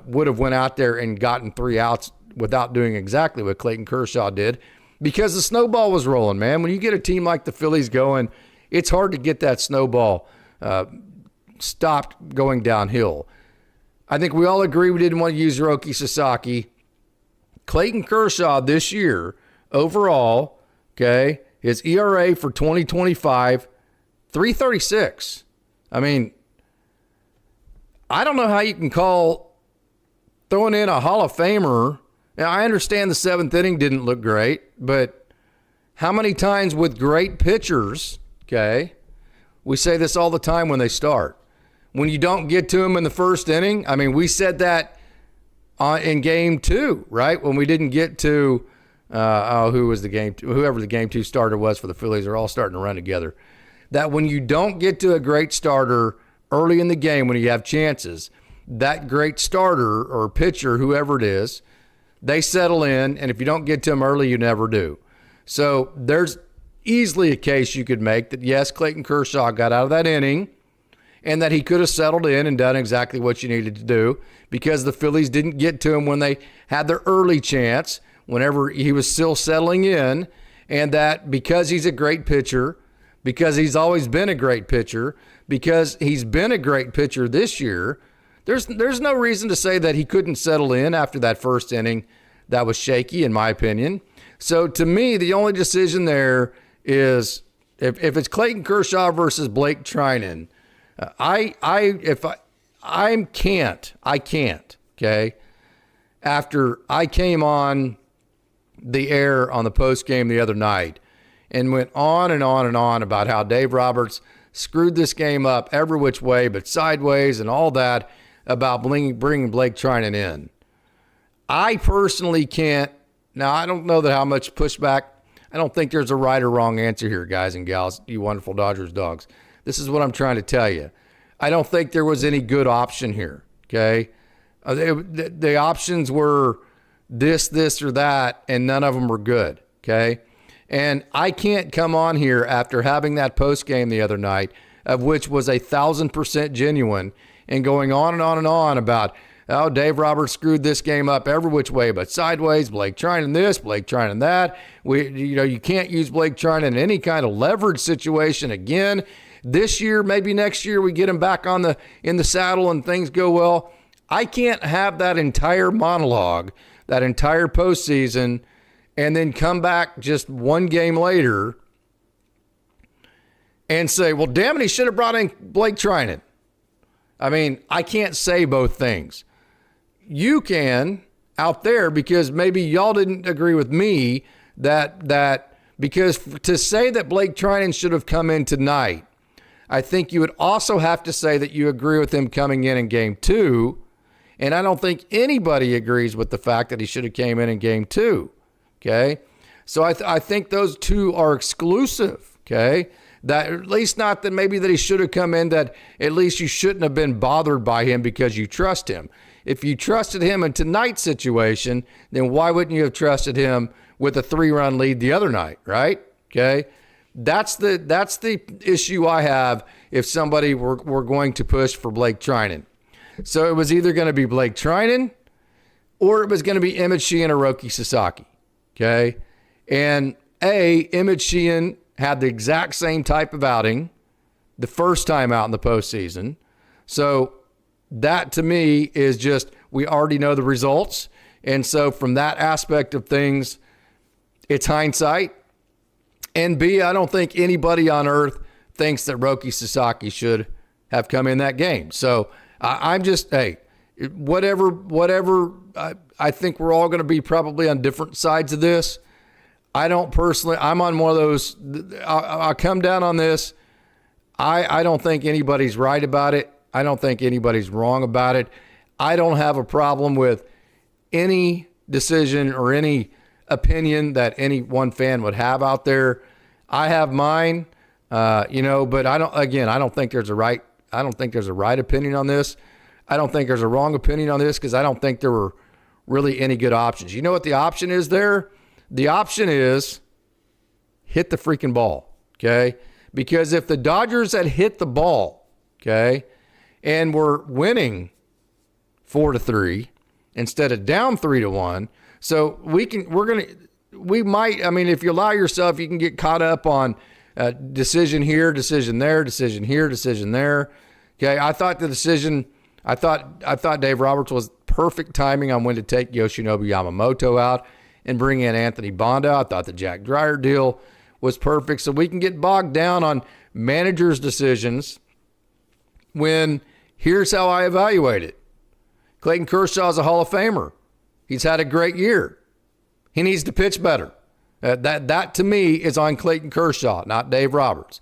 would have went out there and gotten 3 outs without doing exactly what Clayton Kershaw did, because the snowball was rolling, man. When you get a team like the Phillies going, it's hard to get that snowball stopped going downhill. I think we all agree we didn't want to use Roki Sasaki. Clayton Kershaw this year, overall, okay, his ERA for 2025, 3.36. I mean, I don't know how you can call throwing in a Hall of Famer. Now, I understand the 7th inning didn't look great, but how many times with great pitchers, okay, we say this all the time when they start. When you don't get to them in the first inning, I mean, we said that in game 2, right? When we didn't get to, whoever the game 2 starter was for the Phillies, are all starting to run together. That when you don't get to a great starter early in the game, when you have chances, that great starter or pitcher, whoever it is, they settle in, and if you don't get to them early, you never do. So there's easily a case you could make that, yes, Clayton Kershaw got out of that inning, and that he could have settled in and done exactly what you needed to do, because the Phillies didn't get to him when they had their early chance, whenever he was still settling in, and that because he's a great pitcher, because he's always been a great pitcher, because he's been a great pitcher this year, there's no reason to say that he couldn't settle in after that first inning that was shaky, in my opinion. So to me, the only decision there is if it's Clayton Kershaw versus Blake Trinan, I can't, okay? After I came on the air on the post game the other night and went on and on and on about how Dave Roberts screwed this game up every which way but sideways and all that about bringing Blake Trinan in. I personally can't. Now, I don't know that how much pushback. I don't think there's a right or wrong answer here, guys and gals, you wonderful Dodgers dogs. This is what I'm trying to tell you. I don't think there was any good option here, okay? The options were this, or that, and none of them were good, okay? And I can't come on here after having that post game the other night, of which was 1,000% genuine, and going on and on and on about, oh, Dave Roberts screwed this game up every which way but sideways, Blake Trinan this, Blake Trinan that. You can't use Blake Trinan in any kind of leverage situation again. This year, maybe next year, we get him back in the saddle and things go well. I can't have that entire monologue, that entire postseason, and then come back just one game later and say, well, damn it, he should have brought in Blake Trinan. I mean, I can't say both things. You can out there, because maybe y'all didn't agree with me that because to say that Blake Trinan should have come in tonight, I think you would also have to say that you agree with him coming in game 2. And I don't think anybody agrees with the fact that he should have came in game 2. Okay. So I think those two are exclusive. Okay. That at least not that maybe that he should have come in, that at least you shouldn't have been bothered by him because you trust him. If you trusted him in tonight's situation, then why wouldn't you have trusted him with a 3-run lead the other night, right? Okay. That's the issue I have if somebody were going to push for Blake Trinan. So it was either going to be Blake Trinan or it was going to be Emmett Sheehan or Roki Sasaki. Okay. And Emmett Sheehan had the exact same type of outing the first time out in the postseason. So that to me is just, we already know the results. And so from that aspect of things, it's hindsight. And B, I don't think anybody on earth thinks that Roki Sasaki should have come in that game. So I'm just, whatever. I think we're all going to be probably on different sides of this. I don't personally, I'm on one of those, I'll come down on this. I don't think anybody's right about it. I don't think anybody's wrong about it. I don't have a problem with any decision or any opinion that any one fan would have out there. I have mine, but I don't think there's a right opinion on this. I don't think there's a wrong opinion on this, because I don't think there were really any good options. You know what the option is there? The option is hit the freaking ball, okay? Because if the Dodgers had hit the ball, okay, and were winning 4-3 instead of down 3-1, so if you allow yourself, you can get caught up on decision here, decision there, decision here, decision there. Okay, I thought Dave Roberts was perfect timing on when to take Yoshinobu Yamamoto out and bring in Anthony Bonda. I thought the Jack Dreyer deal was perfect. So we can get bogged down on managers' decisions when here's how I evaluate it. Clayton Kershaw is a Hall of Famer. He's had a great year. He needs to pitch better. That to me is on Clayton Kershaw, not Dave Roberts.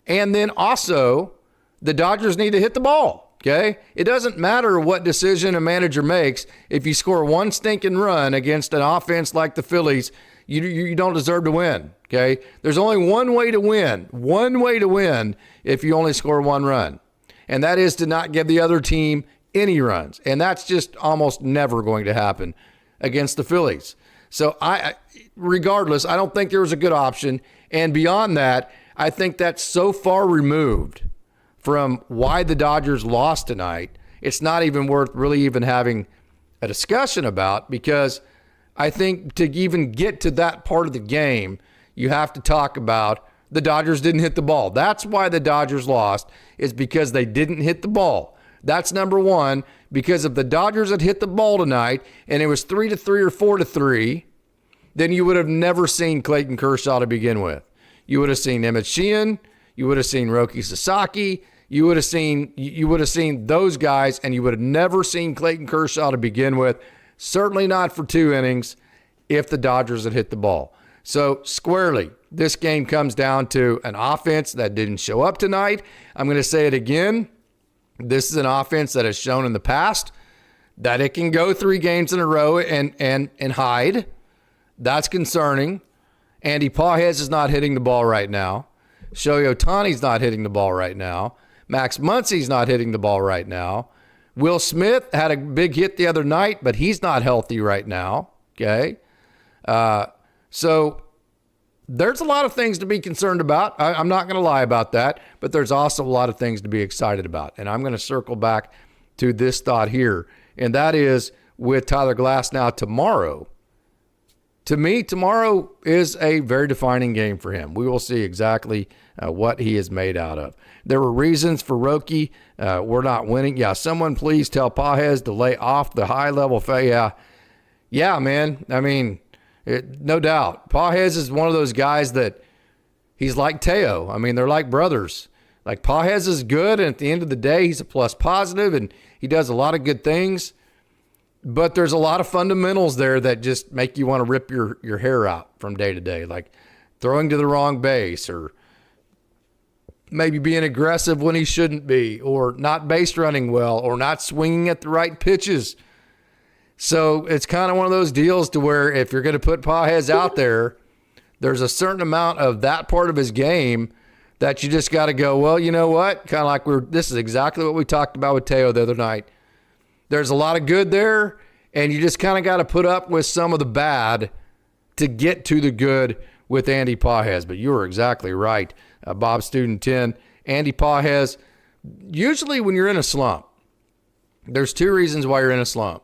And then also, the Dodgers need to hit the ball. Okay? It doesn't matter what decision a manager makes. If you score one stinking run against an offense like the Phillies, you don't deserve to win. Okay? There's only one way to win if you only score one run. And that is to not give the other team any runs. And that's just almost never going to happen against the Phillies. So regardless, I don't think there was a good option. And beyond that, I think that's so far removed from why the Dodgers lost tonight, it's not even worth really even having a discussion about, because I think to even get to that part of the game, you have to talk about the Dodgers didn't hit the ball. That's why the Dodgers lost, is because they didn't hit the ball. That's number one, because if the Dodgers had hit the ball tonight and it was 3-3 or 4-3, then you would have never seen Clayton Kershaw to begin with. You would have seen Emmett Sheehan. You would have seen Roki Sasaki. You would have seen those guys, and you would have never seen Clayton Kershaw to begin with. Certainly not for 2 innings if the Dodgers had hit the ball. So squarely, this game comes down to an offense that didn't show up tonight. I'm going to say it again. This is an offense that has shown in the past that it can go 3 games in a row and hide. That's concerning. Andy Pages is not hitting the ball right now. Shohei Ohtani's not hitting the ball right now. Max Muncy's not hitting the ball right now. Will Smith had a big hit the other night, but he's not healthy right now. Okay. So there's a lot of things to be concerned about. I'm not going to lie about that, but there's also a lot of things to be excited about. And I'm going to circle back to this thought here, and that is with Tyler Glasnow tomorrow. To me, tomorrow is a very defining game for him. We will see exactly what he is made out of. There were reasons for Roki. We're not winning. Yeah, someone please tell Pages to lay off the high-level. Yeah, man. I mean, No doubt. Pages is one of those guys that he's like Teo. I mean, they're like brothers. Like, Pages is good, and at the end of the day, he's a plus positive, and he does a lot of good things. But there's a lot of fundamentals there that just make you want to rip your hair out from day to day, like throwing to the wrong base, or maybe being aggressive when he shouldn't be, or not base running well, or not swinging at the right pitches. So it's kind of one of those deals to where if you're going to put Pages out there, there's a certain amount of that part of his game that you just got to go, well, you know what? Kind of like this is exactly what we talked about with Teo the other night. There's a lot of good there, and you just kind of got to put up with some of the bad to get to the good with Andy Pages. But you were exactly right, Bob Student 10. Andy Pages, usually when you're in a slump, there's two reasons why you're in a slump.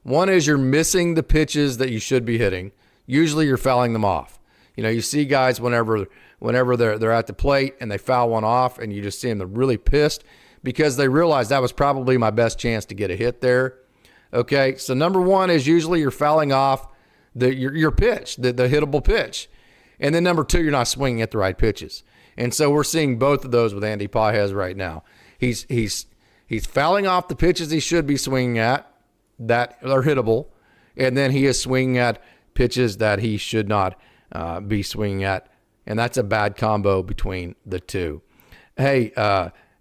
One is you're missing the pitches that you should be hitting. Usually you're fouling them off. You know, you see guys whenever they're at the plate and they foul one off, and you just see them, they're really pissed because they realize that was probably my best chance to get a hit there. Okay, so number one is usually you're fouling off your pitch, the hittable pitch. And then number two, you're not swinging at the right pitches. And so we're seeing both of those with Andy Pages right now. He's fouling off the pitches he should be swinging at that are hittable, and then he is swinging at pitches that he should not be swinging at, and that's a bad combo between the two. Hey,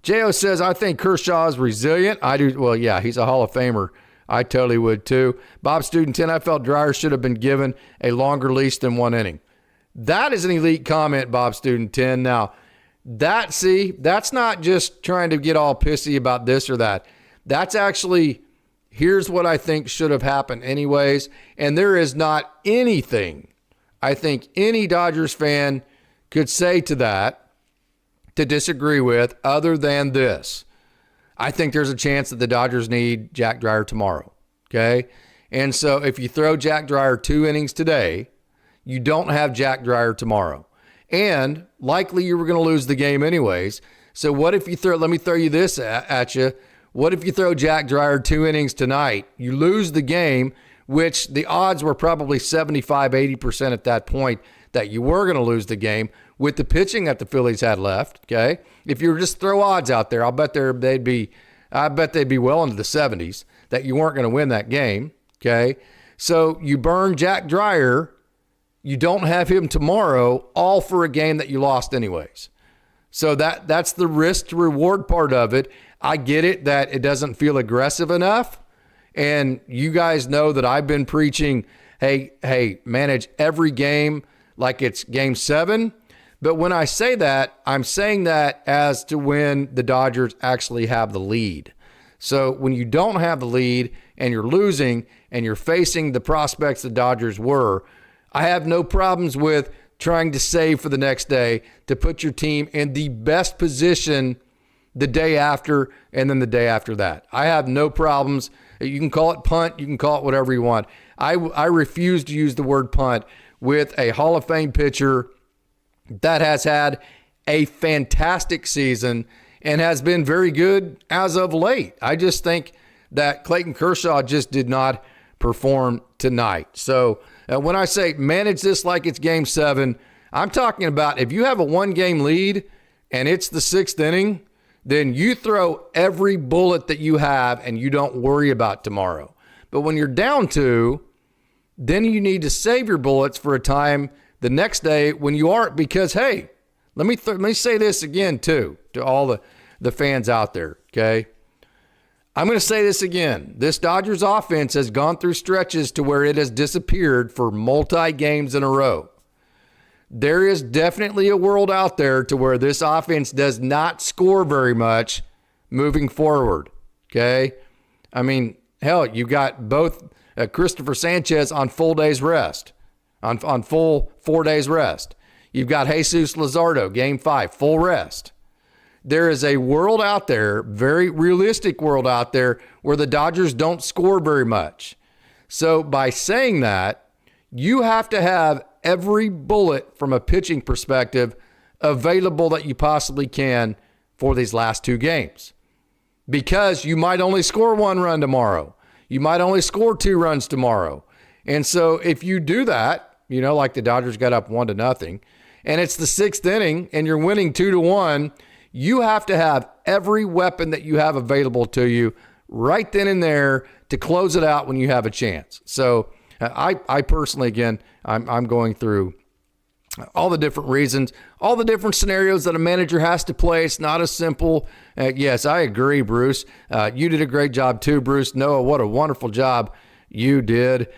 J.O. says, I think Kershaw is resilient. I do. Well, yeah, he's a Hall of Famer. I totally would too. Bob Student 10, I felt Dreyer should have been given a longer leash than 1 inning. That is an elite comment, Bob Student 10. Now, that's not just trying to get all pissy about this or that. That's actually, here's what I think should have happened anyways. And there is not anything I think any Dodgers fan could say to that to disagree with other than this. I think there's a chance that the Dodgers need Jack Dreyer tomorrow, okay? And so if you throw Jack Dreyer 2 innings today, you don't have Jack Dreyer tomorrow. And likely you were going to lose the game anyways. So what if you let me throw you this at you. What if you throw Jack Dreyer 2 innings tonight? You lose the game, which the odds were probably 75, 80% at that point that you were going to lose the game with the pitching that the Phillies had left, okay? If you were just throw odds out there, I bet they'd be well into the 70s that you weren't going to win that game, okay? So you burn Jack Dreyer, you don't have him tomorrow, all for a game that you lost anyways. So that's the risk to reward part of it. I get it that it doesn't feel aggressive enough. And you guys know that I've been preaching, hey, manage every game like it's game 7. But when I say that, I'm saying that as to when the Dodgers actually have the lead. So when you don't have the lead and you're losing and you're facing the prospects the Dodgers were, I have no problems with trying to save for the next day to put your team in the best position the day after and then the day after that. I have no problems. You can call it punt. You can call it whatever you want. I refuse to use the word punt with a Hall of Fame pitcher that has had a fantastic season and has been very good as of late. I just think that Clayton Kershaw just did not perform tonight. So when I say manage this like it's game 7, I'm talking about if you have a 1-game lead and it's the 6th inning, then you throw every bullet that you have and you don't worry about tomorrow. But when you're down 2, then you need to save your bullets for a time the next day when you aren't, because, hey, let me say this again, too, to all the fans out there, okay? I'm going to say this again. This Dodgers offense has gone through stretches to where it has disappeared for multi-games in a row. There is definitely a world out there to where this offense does not score very much moving forward, okay? I mean, hell, you got both Christopher Sanchez on full days rest, on full 4 days rest. You've got Jesus Luzardo, game 5, full rest. There is a world out there, very realistic world out there, where the Dodgers don't score very much. So by saying that, you have to have every bullet from a pitching perspective available that you possibly can for these last 2 games. Because you might only score 1 run tomorrow. You might only score 2 runs tomorrow. And so if you do that, like the Dodgers got up 1-0, and it's the sixth inning and you're winning 2-1, you have to have every weapon that you have available to you right then and there to close it out when you have a chance. So I personally, again, I'm going through all the different reasons, all the different scenarios that a manager has to play. It's not as simple. Yes, I agree, Bruce. You did a great job too, Bruce. Noah, what a wonderful job you did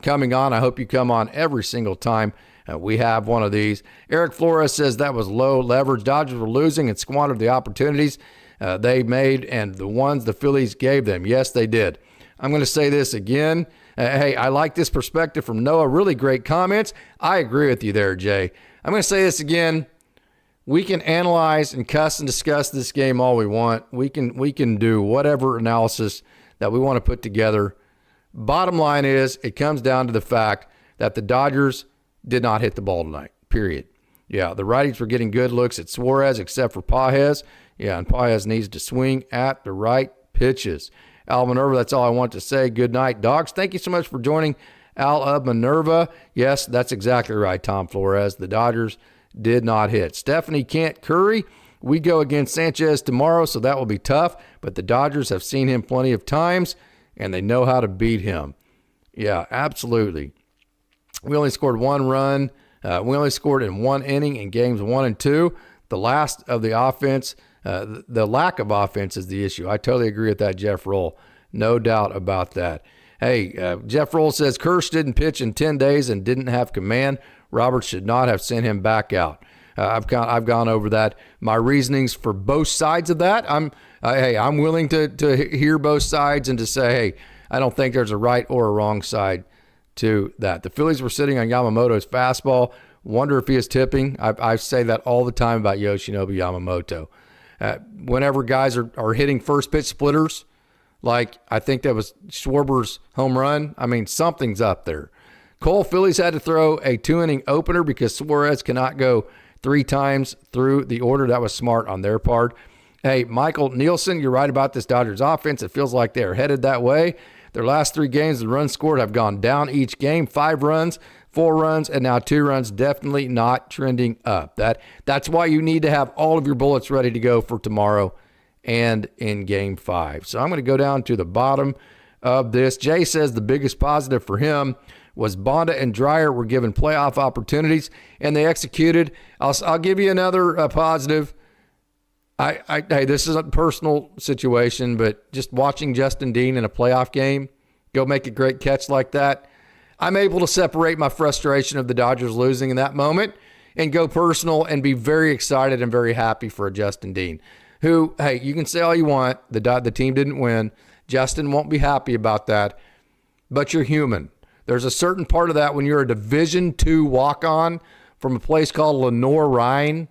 coming on. I hope you come on every single time we have one of these. Eric Flores says that was low leverage. Dodgers were losing and squandered the opportunities they made and the ones the Phillies gave them. Yes, they did. I'm going to say this again. Hey, I like this perspective from Noah. Really great comments. I agree with you there, Jay. I'm going to say this again. We can analyze and cuss and discuss this game all we want. We can do whatever analysis that we want to put together. Bottom line is, it comes down to the fact that the Dodgers did not hit the ball tonight, period. Yeah, the righties were getting good looks at Suarez except for Pages. Yeah, and Pages needs to swing at the right pitches. Al Minerva, that's all I want to say. Good night, Dawgs. Thank you so much for joining Al of Minerva. Yes, that's exactly right, Tom Flores. The Dodgers did not hit. Stephanie Can't Curry, we go against Sanchez tomorrow, so that will be tough, but the Dodgers have seen him plenty of times, and they know how to beat him. Yeah, absolutely. We only scored one run. We only scored in one inning in games 1 and 2. The last of the offense, the lack of offense is the issue. I totally agree with that, Jeff Roll. No doubt about that. Hey, Jeff Roll says Kirsch didn't pitch in 10 days and didn't have command. Roberts should not have sent him back out. I've gone over that. My reasonings for both sides of that. I'm willing to hear both sides and to say, hey, I don't think there's a right or a wrong side to that. The Phillies were sitting on Yamamoto's fastball. Wonder if he is tipping. I say that all the time about Yoshinobu Yamamoto. Whenever guys are hitting first pitch splitters, like I think that was Schwarber's home run, I mean, something's up there. Cole, Phillies had to throw a 2-inning opener because Suarez cannot go 3 times through the order. That was smart on their part. Hey, Michael Nielsen, you're right about this Dodgers offense. It feels like they are headed that way. Their last 3 games, the runs scored have gone down each game. 5 runs, 4 runs, and now 2 runs. Definitely not trending up. That's why you need to have all of your bullets ready to go for tomorrow and in Game 5. So I'm going to go down to the bottom of this. Jay says the biggest positive for him was Bonda and Dreyer were given playoff opportunities, and they executed. I'll give you another positive. Hey, this is a personal situation, but just watching Justin Dean in a playoff game go make a great catch like that, I'm able to separate my frustration of the Dodgers losing in that moment and go personal and be very excited and very happy for Justin Dean, who, hey, you can say all you want. The team didn't win. Justin won't be happy about that, but you're human. There's a certain part of that when you're a Division II walk-on from a place called Lenore Rhine,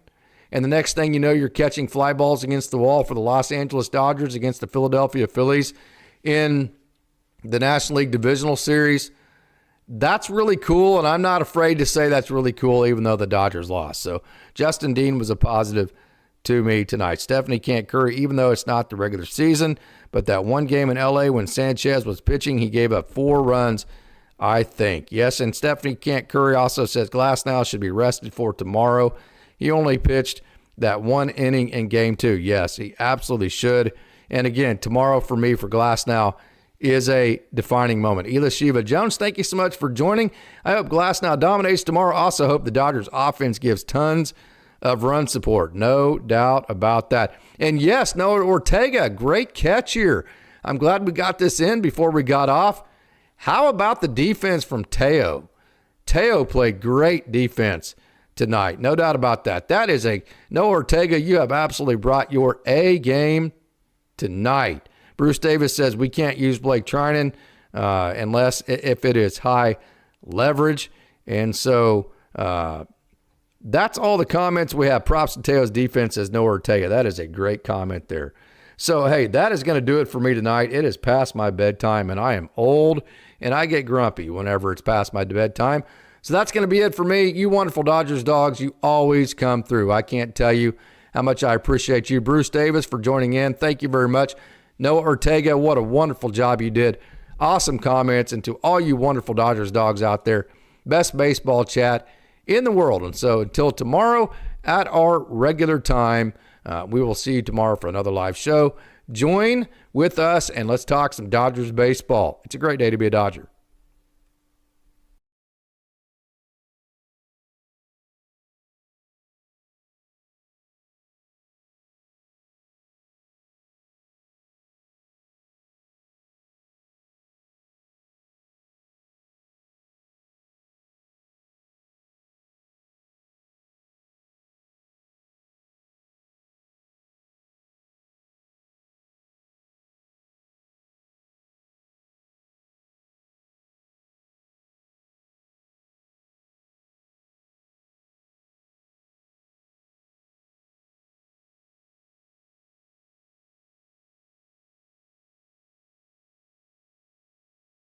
and the next thing you know, you're catching fly balls against the wall for the Los Angeles Dodgers against the Philadelphia Phillies in the National League Divisional Series. That's really cool, and I'm not afraid to say that's really cool even though the Dodgers lost. So Justin Dean was a positive to me tonight. Stephanie Can't Curry, even though it's not the regular season, but that one game in L.A. when Sanchez was pitching, he gave up 4 runs, I think. Yes, and Stephanie Can't Curry also says Glasnow should be rested for tomorrow. He only pitched that 1 inning in Game 2. Yes, he absolutely should. And again, tomorrow for me, for Glasnow, is a defining moment. Ela Shiva Jones, thank you so much for joining. I hope Glasnow dominates tomorrow. Also hope the Dodgers offense gives tons of run support. No doubt about that. And yes, Noah Ortega, great catch here. I'm glad we got this in before we got off. How about the defense from Teo? Teo played great defense tonight. No doubt about that. That is Noah Ortega, you have absolutely brought your A game tonight. Bruce Davis says we can't use Blake Trinan unless if it is high leverage. And so that's all the comments we have. Props to Teo's defense, says Noah Ortega. That is a great comment there. So, hey, that is going to do it for me tonight. It is past my bedtime, and I am old, and I get grumpy whenever it's past my bedtime. So that's going to be it for me. You wonderful Dodgers dogs, you always come through. I can't tell you how much I appreciate you. Bruce Davis for joining in. Thank you very much. Noah Ortega, what a wonderful job you did. Awesome comments. And to all you wonderful Dodgers dogs out there, best baseball chat in the world. And so until tomorrow at our regular time, we will see you tomorrow for another live show. Join with us and let's talk some Dodgers baseball. It's a great day to be a Dodger.